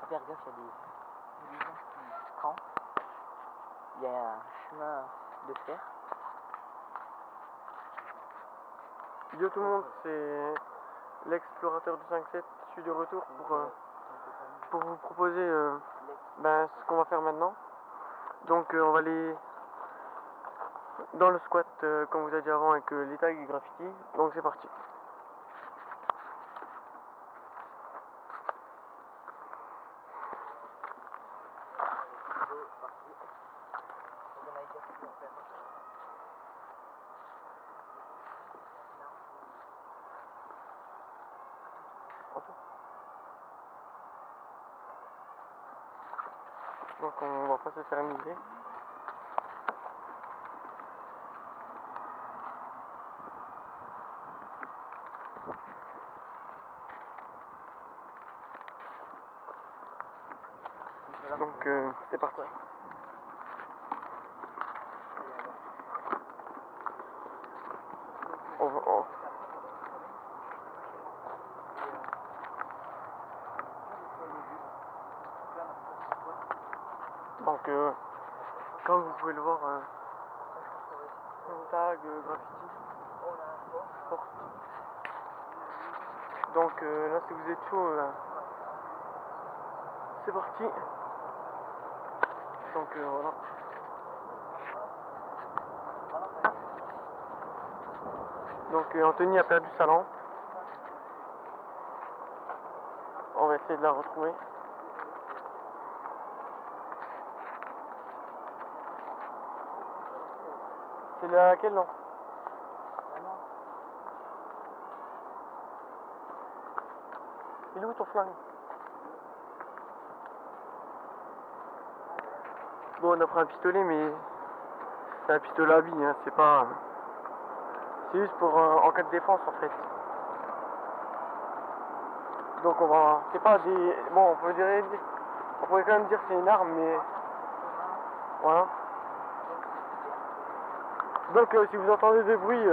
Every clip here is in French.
Faire gaffe, il y a des gens qui campent. Il y a un chemin de fer. Yo tout le monde, c'est l'explorateur du 5-7. Je suis de retour pour vous proposer ce qu'on va faire maintenant. Donc on va aller dans le squat comme vous avez dit avant avec les tags et graffiti. Donc c'est parti. Donc on va pas se faire amuser. Donc c'est parti. Donc comme vous pouvez le voir, tag, graffiti, porte. Donc là si vous êtes chaud, c'est parti. Donc voilà. Donc Anthony a perdu sa lampe. On va essayer de la retrouver. C'est laquelle, non? Il est où ton flingue? Bon, on a pris un pistolet, mais c'est un pistolet à billes, hein, c'est pas... C'est juste pour en cas de défense, en fait. Donc on va... C'est pas des... Bon, on pourrait quand même dire que c'est une arme, mais... Voilà. Donc si vous entendez des bruits,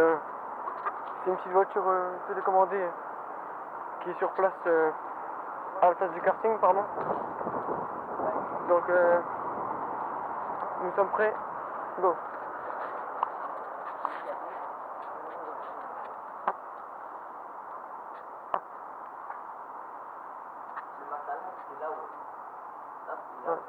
c'est une petite voiture télécommandée qui est sur place, à la place du karting, pardon. Donc nous sommes prêts. Go. C'est là-haut. Là, c'est là-haut.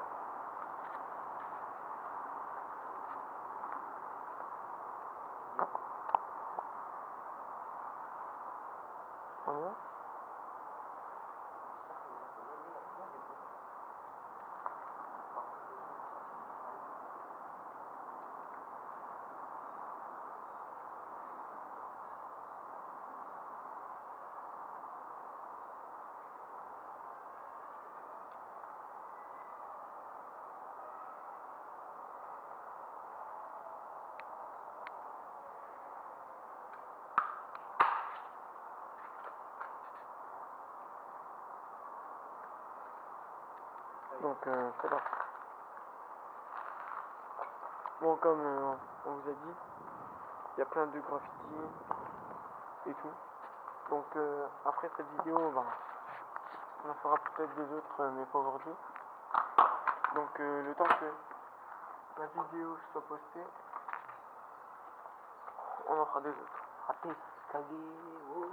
On y va? Donc c'est là. Bon, comme on vous a dit, il y a plein de graffitis et tout. Donc après cette vidéo, on en fera peut-être des autres, mais pas aujourd'hui. Donc le temps que la vidéo soit postée, on en fera des autres. Raté, cagué, oh.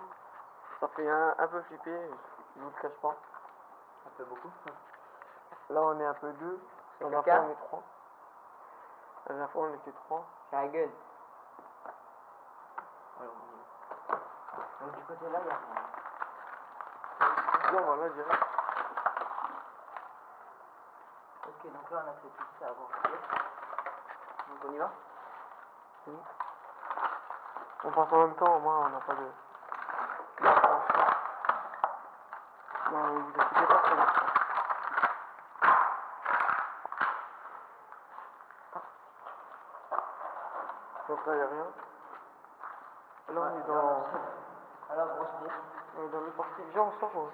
Ça fait un peu flipper, je vous le cache pas. Un peu beaucoup. Là on est un peu deux, la dernière fois on est trois. La dernière fois on était trois. J'ai la gueule. Alors, donc du côté là, il y a rien. Bien voilà, direct. Ok, donc là on a fait tout ça avant. Donc on y va? Oui. On passe en même temps, au moins on n'a pas de... Non, vous inquiétez pas, c'est bon. Donc là il n'y a rien. Là on est dans... À la grosse pièce. On est dans le parti. Viens on sort.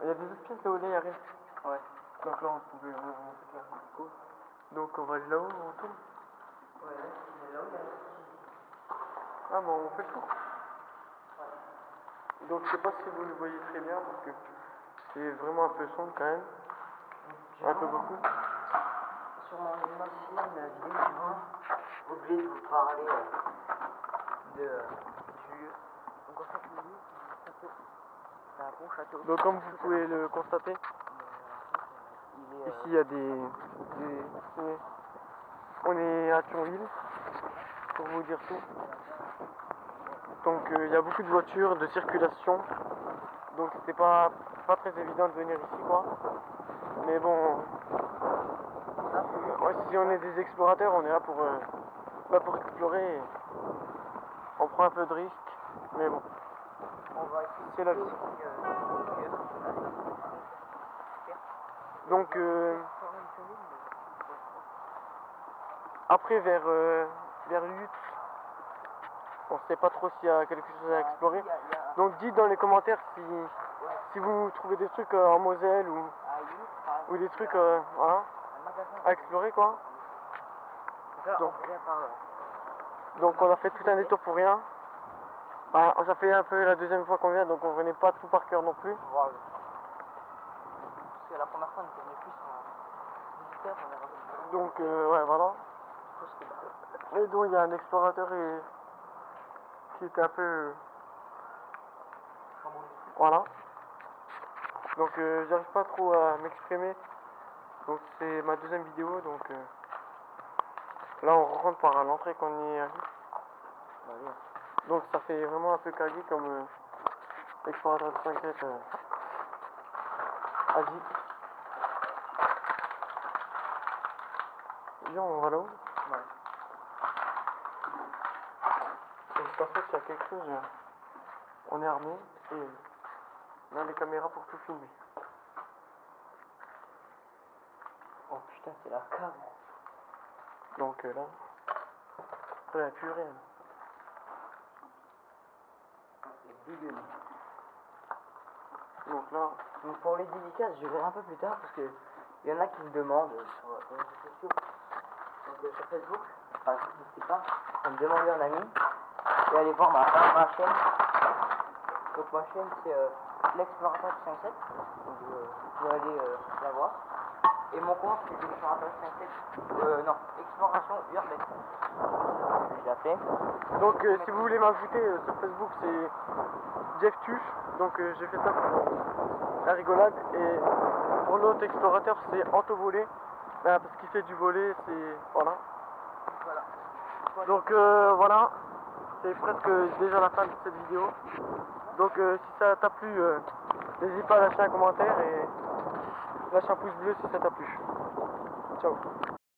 Il y a des autres pièces là où il n'y a rien. Ouais. Donc là on pouvait remonter là. Cool. Donc on va aller là-haut, on tourne. Ouais, là où il y a... Ah bon, on fait le tour. Donc je sais pas si vous le voyez très bien parce que c'est vraiment un peu sombre quand même. Un peu beaucoup. Sur mon ancienne vidéo, j'ai oublié de vous parler du donc en fait, le lieu, c'est un bon château. Donc comme vous pouvez le constater, Il est, ici il y a on est à Thionville, pour vous dire tout. Donc il y a beaucoup de voitures, de circulation. Donc c'était pas très évident de venir ici quoi. Mais bon, ouais, si on est des explorateurs, on est là pour explorer. Et on prend un peu de risque, mais bon, on va c'est la vie. Donc après vers Lutte, on sait pas trop s'il y a quelque chose à explorer. Donc dites dans les commentaires si vous trouvez des trucs en Moselle ou des trucs voilà, à explorer quoi. Donc on a fait tout un détour pour rien. Bah, ça fait un peu la deuxième fois qu'on vient, donc on venait pas tout par cœur non plus. Parce que la première fois on était venu plus en visiteur, on est revenu. Donc ouais voilà. Et donc il y a un explorateur qui était un peu voilà. Donc j'arrive pas trop à m'exprimer. Donc c'est ma deuxième vidéo, donc là on rentre par l'entrée qu'on y est allé. Donc ça fait vraiment un peu cagué comme explorateur de 5 a dit. Viens, on va là-haut. Ouais. Donc par contre s'il y a quelque chose, on est armé et on a les caméras pour tout filmer. Oh putain, c'est la cave. Donc là, il n'y a plus rien. C'est dégueulasse. Donc là, Donc pour les dédicaces, je verrai un peu plus tard parce que il y en a qui me demandent sur les réseaux sociaux, donc sur Facebook, par exemple, n'hésitez pas à me demander en ami et allez voir ma chaîne. Donc ma chaîne c'est l'explorateur du 5-7, donc vous pouvez aller la voir. Et mon compte c'est l'explorateur du 5-7, non, exploration urbaine. Je l'ai fait. donc si vous voulez m'ajouter sur Facebook, c'est Jeff Tuche. Donc j'ai fait ça pour la rigolade. Et pour l'autre explorateur, c'est Anto Volé. Parce qu'il fait du volet, c'est voilà. Donc voilà, c'est presque déjà la fin de cette vidéo. Donc si ça t'a plu, n'hésite pas à lâcher un commentaire et lâche un pouce bleu si ça t'a plu. Ciao.